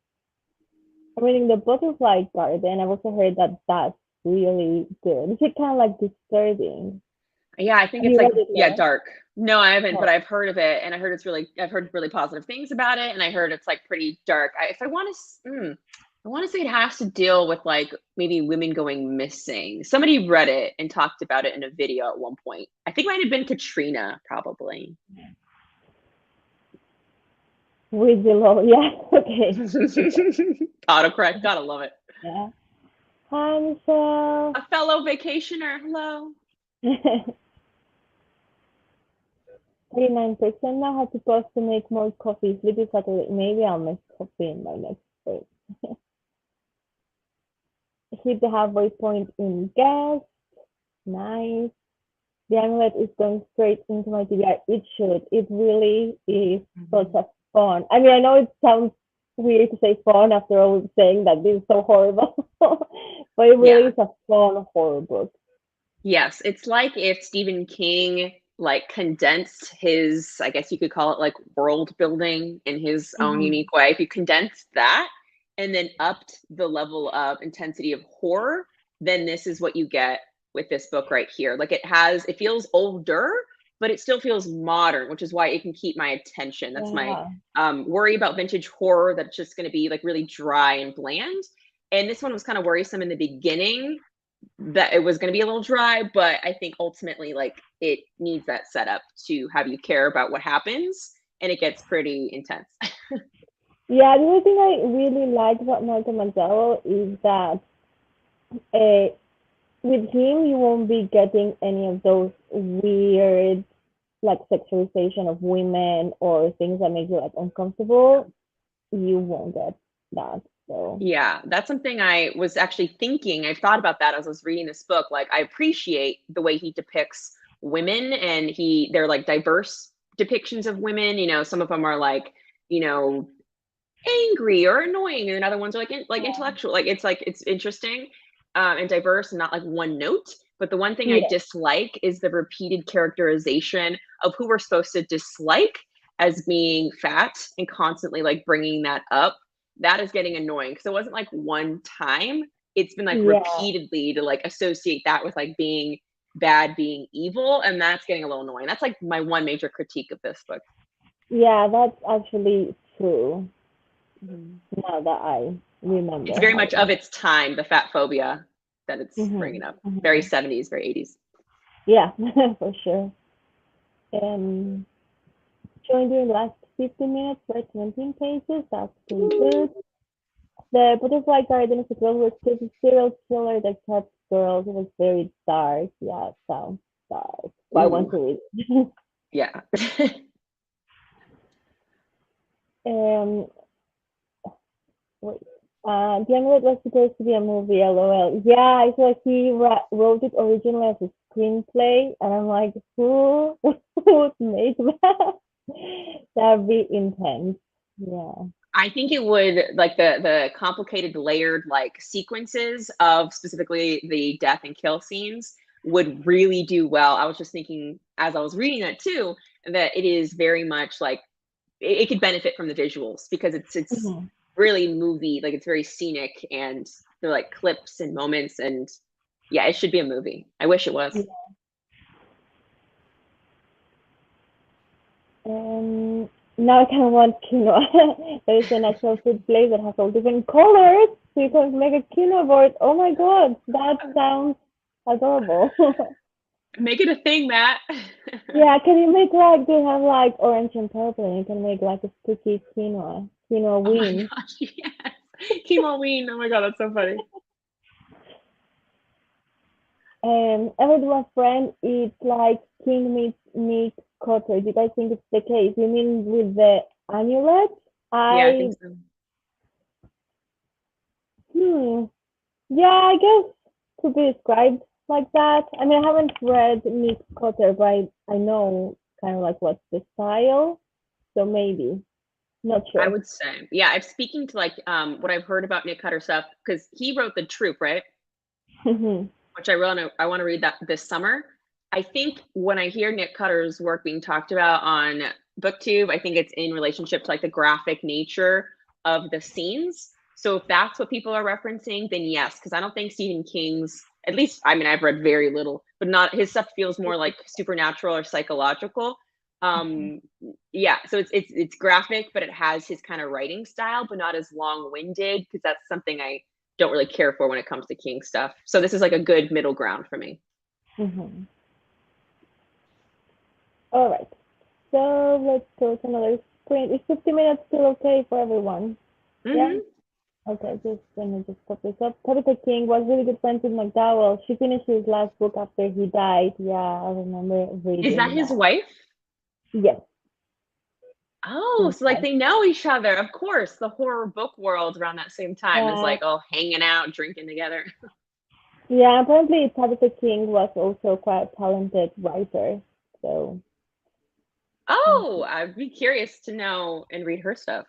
I'm reading The Butterfly Garden. I've also heard that that's really good. Is it kind of like disturbing? Yeah, I think Have it's you like, read it yeah, yet? dark. No, I haven't, but Oh, I've heard of it, and I've heard really positive things about it, and I heard it's like pretty dark. If I want to, I want to say it has to deal with like maybe women going missing. Somebody read it and talked about it in a video at one point. I think it might have been Katrina, probably. with the low. Yeah, okay. Autocorrect, gotta love it. Yeah. Hi, Michelle. A fellow vacationer, hello. 39% now have to pause to make more coffee. Sleepy Saturday. Maybe I'll make coffee in my next break. Hit the halfway point in gas. Nice. The amulet is going straight into my TBR. It should. It really is such Mhm. a fun. I mean, I know it sounds weird to say fun after all saying that this is so horrible, but it really Yeah. is a fun horror book. Yes, it's like if Stephen King like condensed his, I guess you could call it like world building in his own Mm-hmm. unique way. If you condensed that and then upped the level of intensity of horror, then this is what you get with this book right here. Like it feels older, but it still feels modern, which is why it can keep my attention. That's my Yeah. worry about vintage horror, that it's just going to be like really dry and bland. And this one was kind of worrisome in the beginning that it was going to be a little dry, but I think ultimately, like, it needs that setup to have you care about what happens, and it gets pretty intense. Yeah, the other thing I really like about Michael Manzaro is that uh, with him, you won't be getting any of those weird, like, sexualization of women or things that make you, like, uncomfortable. You won't get that. So, Yeah, that's something I was actually thinking. I've thought about that as I was reading this book. Like, I appreciate the way he depicts women, and they're like diverse depictions of women. Some of them are like, you know, angry or annoying, and other ones are like intellectual. Like it's interesting and diverse and not like one note. But the one thing I yeah, dislike is the repeated characterization of who we're supposed to dislike as being fat and constantly like bringing that up. That is getting annoying because it wasn't like one time. It's been like yeah, repeatedly to like associate that with like being bad, being evil, and that's getting a little annoying. That's like my one major critique of this book. yeah, that's actually true Mhm. now that I It's remember very how much it of was. its time, the fat phobia that it's bringing up. Very Hmm. 70s, very 80s. Yeah, for sure. Um, Joined during the last 15 minutes for 17 pages. That's pretty good. The Butterfly Garden is a girl who escapes a serial killer that kept girls. It was very dark. Yeah, it sounds dark. But I want Ooh, to read it. yeah. um, wait. The Amulet was supposed to be a movie, lol. Yeah, I feel like he wrote it originally as a screenplay, and I'm like, who would make that? That'd be intense. Yeah. I think it would like the complicated layered like sequences of specifically the death and kill scenes would really do well. I was just thinking as I was reading that too, that it is very much like it could benefit from the visuals because it's Mhm. really movie, like it's very scenic and they're like clips and moments and yeah, it should be a movie. I wish it was. Yeah. Um, Now I kind of want quinoa. There is an actual food place that has all different colors, so you can make a quinoa board. Oh my god, that sounds adorable. Make it a thing, Matt. Yeah, can you make like they have like orange and purple, and you can make like a sticky quinoa Oh my wing. gosh, yes. Chemo ween. Oh my god, that's so funny. I heard one friend eats like king meat cottage. You guys think it's the case? You mean with the amulet? Yeah, I think I so. hmm. Yeah, I guess could be described like that. I mean, I haven't read Nick Cotter, but I know kind of like what's the style, so maybe not I sure. would say, yeah, I'm speaking to like what I've heard about Nick Cutter stuff because he wrote The Troop, right? Mhm. Which I want to read that this summer. I think when I hear Nick Cutter's work being talked about on BookTube, I think it's in relationship to like the graphic nature of the scenes. So if that's what people are referencing, then yes, because I don't think Stephen King's, at least I mean I've read very little, but not his stuff feels more like supernatural or psychological. Um yeah, so it's graphic, but it has his kind of writing style, but not as long-winded because that's something I don't really care for when it comes to King stuff. So this is like a good middle ground for me. Mhm. All right. So let's go to another screen. Is 50 minutes still okay for everyone? Yeah. Hmm. Okay. Just let me just pop this up. Tabitha King was really good friends with McDowell. She finished his last book after he died. Yeah, I remember Is that reading his that. wife? Yes. Oh, His so like wife. they know each other. Of course, the horror book world around that same time is Yeah. like all hanging out, drinking together. Yeah, apparently Tabitha King was also quite a talented writer. So, Oh, I'd be curious to know and read her stuff.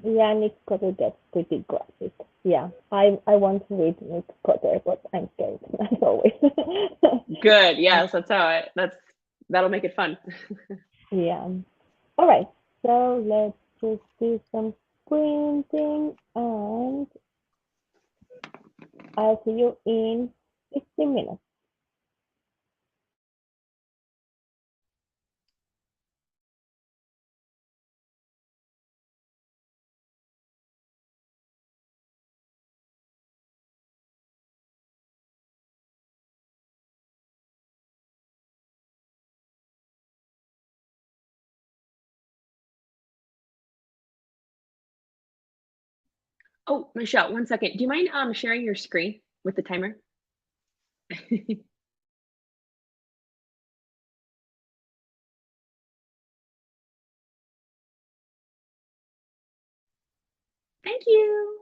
yeah, Nick Cotter gets pretty graphic. Yeah, I want to read Nick Cotter, but I'm scared as always. Good. Yes, that's how it. That'll make it fun. Yeah. All right. So let's just do some printing, and I'll see you in 15 minutes. Oh, Michelle, one second. Do you mind sharing your screen with the timer? Thank you.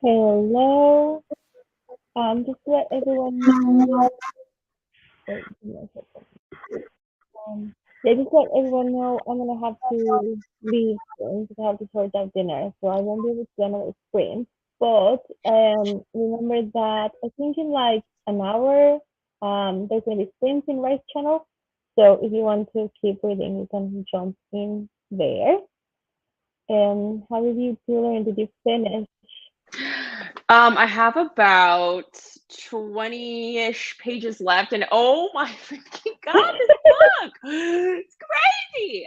Hello. Just to let everyone know. Wait, give me a second. Um, yeah, just to let everyone know, I'm gonna have to leave soon because I have to sort out dinner, so I won't be able to do another sprint. But remember that I think in like an hour, there's gonna be sprints in Rice Channel. So if you want to keep reading, you can jump in there. How did you do and did you finish? I have about 20-ish pages left, and oh my freaking god, this book! It's crazy.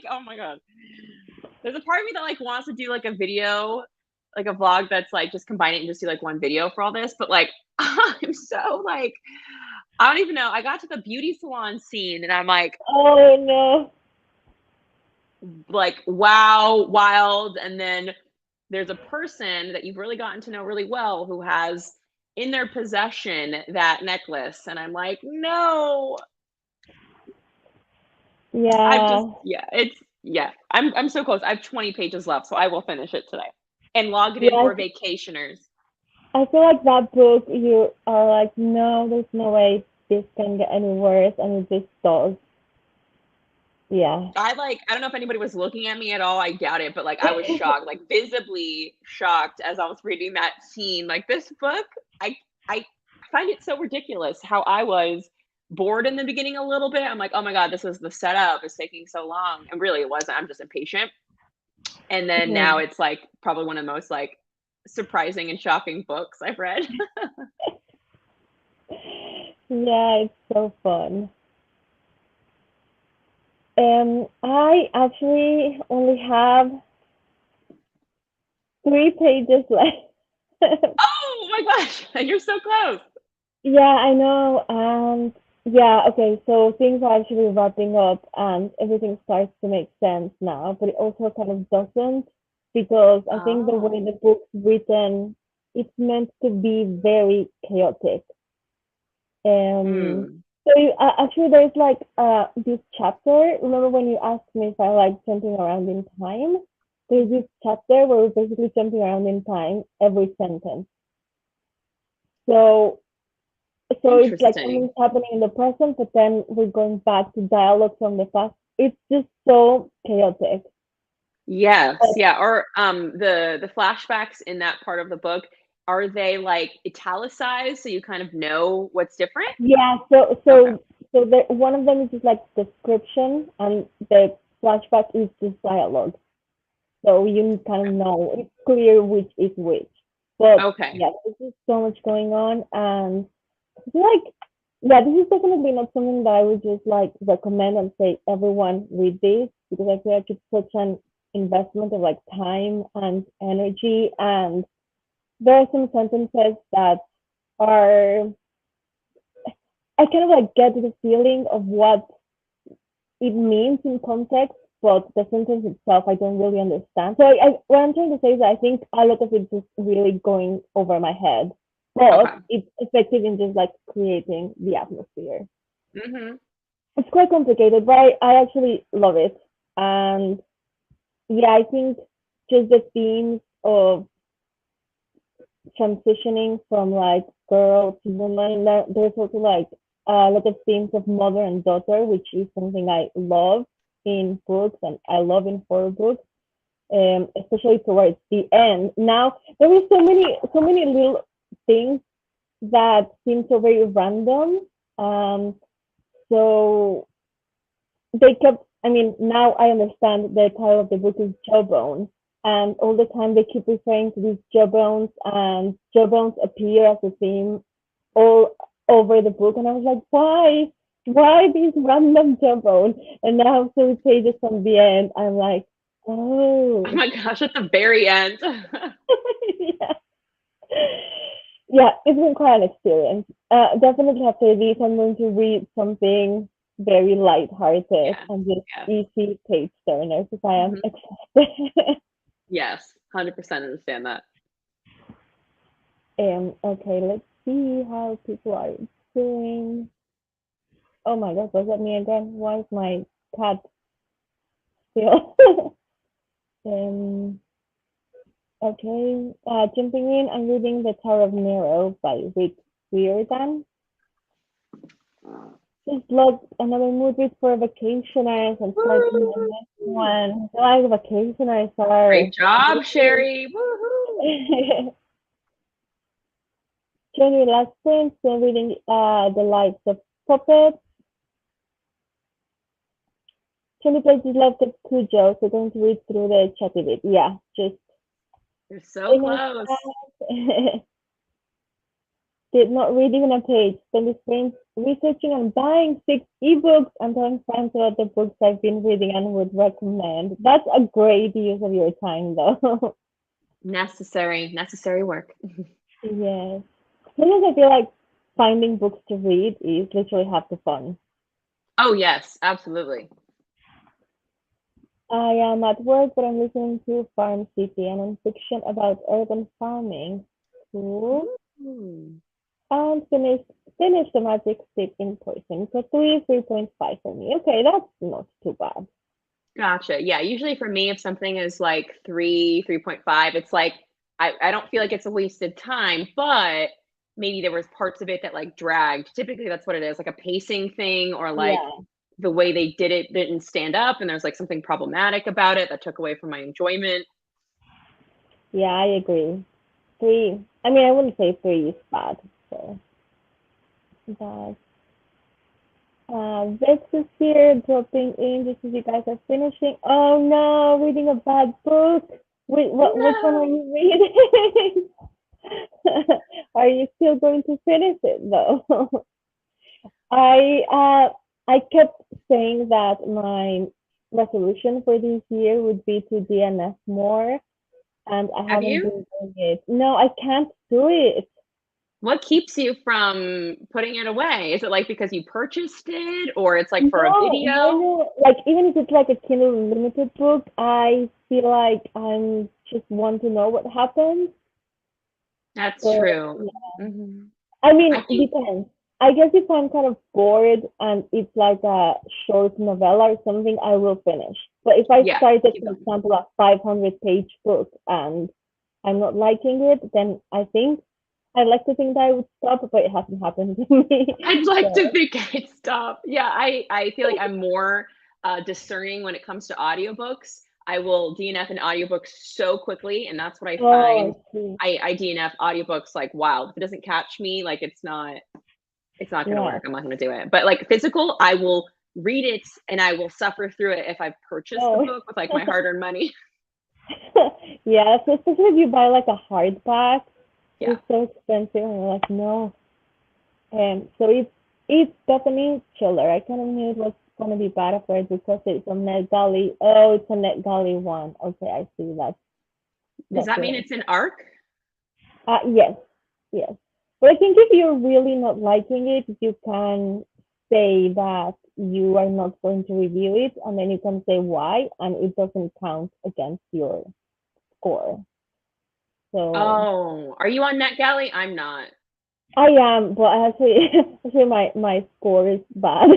Oh my god. There's a part of me that like wants to do like a video, like a vlog that's like just combine it and just do like one video for all this, but like I'm so like I don't even know. I got to the beauty salon scene and I'm Oh no. like wow, wild, and then there's a person that you've really gotten to know really well who has in their possession that necklace, and I'm like, no. I've just Yeah. yeah, it's yeah. I'm so close. I have 20 pages left, so I will finish it today and log it in Yeah, for vacationers. I feel like that book, you are like, no, there's no way this can get any worse, and it just does. Yeah. I don't know if anybody was looking at me at all. I doubt it, but like I was shocked, like visibly shocked as I was reading that scene. Like this book, I find it so ridiculous how I was bored in the beginning a little bit. I'm like, oh my god, this is the setup. It's taking so long, and really it wasn't. I'm just impatient. And then now Mhm. it's like probably one of the most like surprising and shocking books I've read. Yeah, it's so fun. I actually only have 3 pages left. Oh my gosh, you're so close. Yeah, I know. And yeah, okay, so things are actually wrapping up and everything starts to make sense now, but it also kind of doesn't because I think the way Oh. the book's written, it's meant to be very chaotic. Um, Hmm. actually, there's like this chapter. Remember when you asked me if I like jumping around in time? There's this chapter where we're basically jumping around in time every sentence. So it's like Interesting. something's happening in the present, but then we're going back to dialogue from the past. It's just so chaotic. Yes, But yeah, or, the flashbacks in that part of the book, are they, like, italicized so you kind of know what's different? yeah, Okay, one of them is just like description, and the flashback is just dialogue. So you kind of know it's clear which is which. But okay. yeah, there's just so much going on, and I feel like yeah, this is definitely not something that I would just like recommend and say everyone read this because I feel like it's such an investment of like time and energy, and there are some sentences that are I kind of like get the feeling of what it means in context, but the sentence itself I don't really understand. So what I'm trying to say is that I think a lot of it's just really going over my head, but Okay. it's effective in just like creating the atmosphere. Mhm. It's quite complicated, but I actually love it. And yeah, I think just the themes of transitioning from like girl to woman, there's also like a lot of themes of mother and daughter, which is something I love in books and I love in horror books. Especially towards the end. Now there is so many little things that seem so very random. Um, so they kept I mean now I understand the title of the book is Jawbone, and all the time they keep referring to these jawbones, and jawbones appear as a theme all over the book, and I was like, why these random jawbones? And now 3 pages from the end I'm like, Oh oh. my gosh, at the very end. Yeah. Yeah, it's been quite an experience. Definitely after this, I'm going to read something very light-hearted Yeah, and just yeah. easy page turners because I am Mhm. exhausted. Yes, 100% understand that. Okay, let's see how people are doing. Oh my God, was that me again? Why is my cat still? um, Okay. Jumping in, I'm reading The Tower of Nero by Rick Riordan. Just logged another mood read for vacationers and starting the Woo! next one. I feel like vacationers are Great job, Sherry. Woohoo! January last Prince, still reading The Lives of Puppets. 20 pages left of Cujo, so going to read through the chatty bit. Yeah, just You're so finish close. that. Did not read even a page. Spent the spring researching and buying 6 ebooks and telling friends about the books I've been reading and would recommend. That's a great use of your time, though. Necessary work. Yes. Sometimes I feel like finding books to read is literally half the fun. Oh, yes, absolutely. I am at work, but I'm listening to Farm City, a non-fiction about urban farming. Cool. Ooh. And finish the magic stick in person. So 3.5 for me. Okay, that's not too bad. Gotcha. Yeah, usually for me, if something is like 3.5, it's like I don't feel like it's a wasted time, but maybe there was parts of it that like dragged. Typically, that's what it is, like a pacing thing, or like Yeah, the way they did it didn't stand up, and there's like something problematic about it that took away from my enjoyment. yeah, I agree. Three. I mean, I wouldn't say three is bad. So, but Vex is here, dropping in just as you guys are finishing. Oh no, reading a bad book. Wait, which one are No. you reading? Are you still going to finish it though? I I kept saying that my resolution for this year would be to DNF more, and I Have haven't you? been doing it. No, I can't do it. What keeps you from putting it away? Is it like because you purchased it, or it's like for a No, video? like even if it's like a Kindle Unlimited book, I feel like I'm just want to know what happens. That's So true. yeah. Hmm. I mean, I it think, depends. I guess if I'm kind of bored and it's like a short novella or something, I will finish. But if I yeah, started, keep for going. example, a 500-page book and I'm not liking it, then I'd like to think that I would stop, but it hasn't happened to me. I'd like to So, think I'd stop. Yeah, I feel like I'm more discerning when it comes to audiobooks. I will DNF an audiobook so quickly, and that's what I oh, find. I see. I DNF audiobooks like wild. If it doesn't catch me, like it's not gonna Yeah. work. I'm not gonna do it. But like physical, I will read it and I will suffer through it if I've purchased the Oh. book with like my hard-earned money. Yeah, so especially if you buy like a hardback, Yeah. it's so expensive, and you're like, no. So it's definitely chiller. I kind of knew it was gonna be bad after I requested it from NetGalley. Oh, it's a NetGalley one. Okay, I see. Does That's that mean it. it's an arc? Yes, yes. But I think if you're really not liking it, you can say that you are not going to review it, and then you can say why, and it doesn't count against your score. So Oh, are you on NetGalley? I'm not. I am, but actually, actually my score is bad.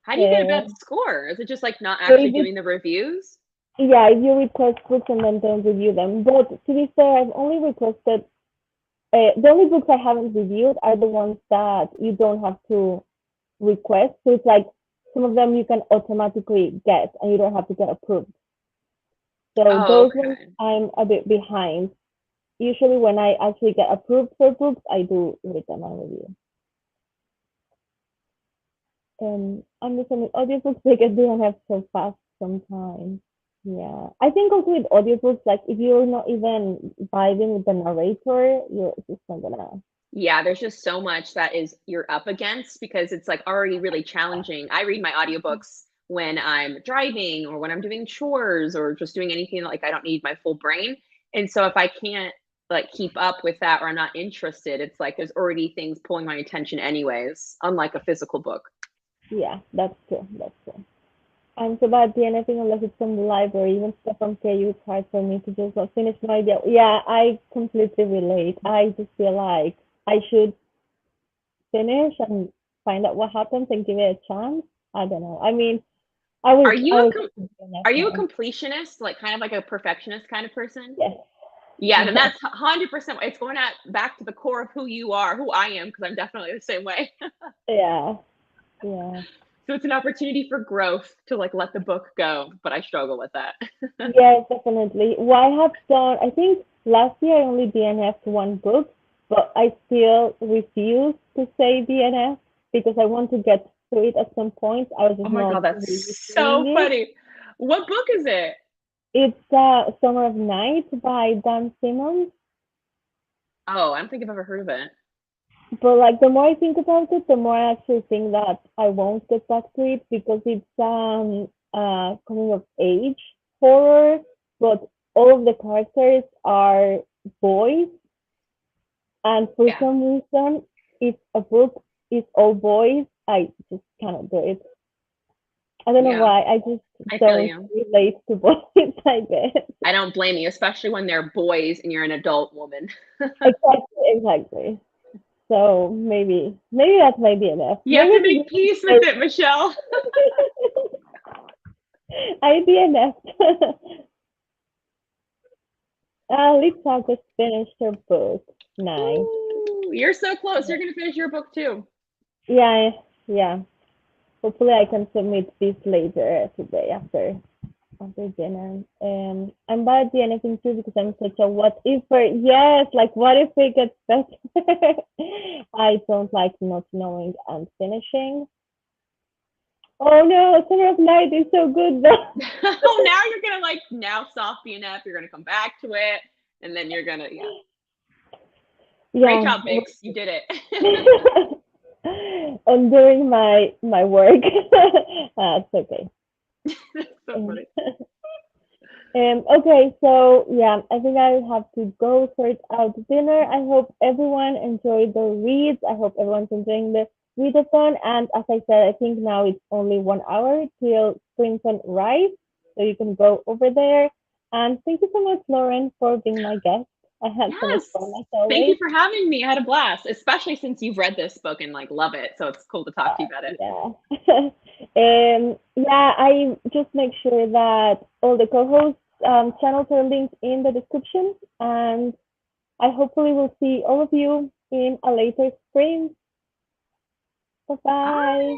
How do you get a bad um, score? Is it just like not so actually if doing the reviews? yeah, if you request books and then don't review them. But to be fair, I've only requested the only books I haven't reviewed are the ones that you don't have to request. So it's like some of them you can automatically get and you don't have to get approved. So Oh, those ones okay. I'm a bit behind. Usually when I actually get approved for books, I do read them and review. I'm listening audiobooks, they get DNF so fast sometimes. Yeah. I think also with audiobooks, like if you're not even vibing with the narrator, you're just not gonna. Yeah, there's just so much that is you're up against because it's like already really challenging. I read my audiobooks when I'm driving or when I'm doing chores or just doing anything like I don't need my full brain. And so if I can't like keep up with that or I'm not interested, it's like there's already things pulling my attention anyways, unlike a physical book. Yeah, that's true. That's true. I'm so bad at DNFing unless it's from the library. Even stuff from KU, it's hard for me to just not finish my idea. Yeah, I completely relate. I just feel like I should finish and find out what happens and give it a chance. I don't know. I mean, I Are was you I a was com- DNF are you a more. completionist, like kind of like a perfectionist kind of person? Yes. Yeah, then that's 100%. It's going back to the core of who you are, who I am, because I'm definitely the same way. Yeah, yeah. So it's an opportunity for growth to like let the book go, but I struggle with that. Yes, definitely. Well, I have done, I think last year I only DNF'd one book, but I still refuse to say DNF because I want to get through it at some point. I was Oh just my not God, really that's feeling so it. funny. What book is it? It's Summer of Night by Dan Simmons. Oh, I don't think I've ever heard of it. But like the more I think about it, the more I actually think that I won't get back to it because it's coming of age horror, but all of the characters are boys, and for Yeah, some reason, if a book is all boys, I just cannot do it. I don't know yeah, why. I just I feel don't you. relate to boys, I guess. I don't blame you, especially when they're boys and you're an adult woman. Exactly, exactly. So maybe that might be enough. You have Maybe to it's make peace with it, Michelle. IBNF. Lisa just finished her book. Nice. Ooh, you're so close. You're gonna finish your book too. Yeah, yeah. Hopefully I can submit this later today after dinner. I'm bad at the anything too because I'm such a what if yes, like what if it gets better? I don't like not knowing and finishing. Oh no, Summer of Night is so good though. Oh, now you're gonna like now soft BNF. You're gonna come back to it, and then you're gonna yeah. Great Yeah. job, Vix. You did it. I'm doing my work. It's okay. That's so funny. Okay, so yeah, I think I have to go sort out dinner. I hope everyone enjoyed the reads. I hope everyone's enjoying the readathon. And as I said, I think now it's only 1 hour till Springton Rise, so you can go over there. And thank you so much, Lauren, for being my guest. I had so much Yes. fun as Thank you always. for having me. I had a blast, especially since you've read this book and like love it. So it's cool to talk to you about it. Yeah. Yeah, I just make sure that all the co-hosts channels are linked in the description, and I hopefully will see all of you in a later stream. Bye bye. Bye.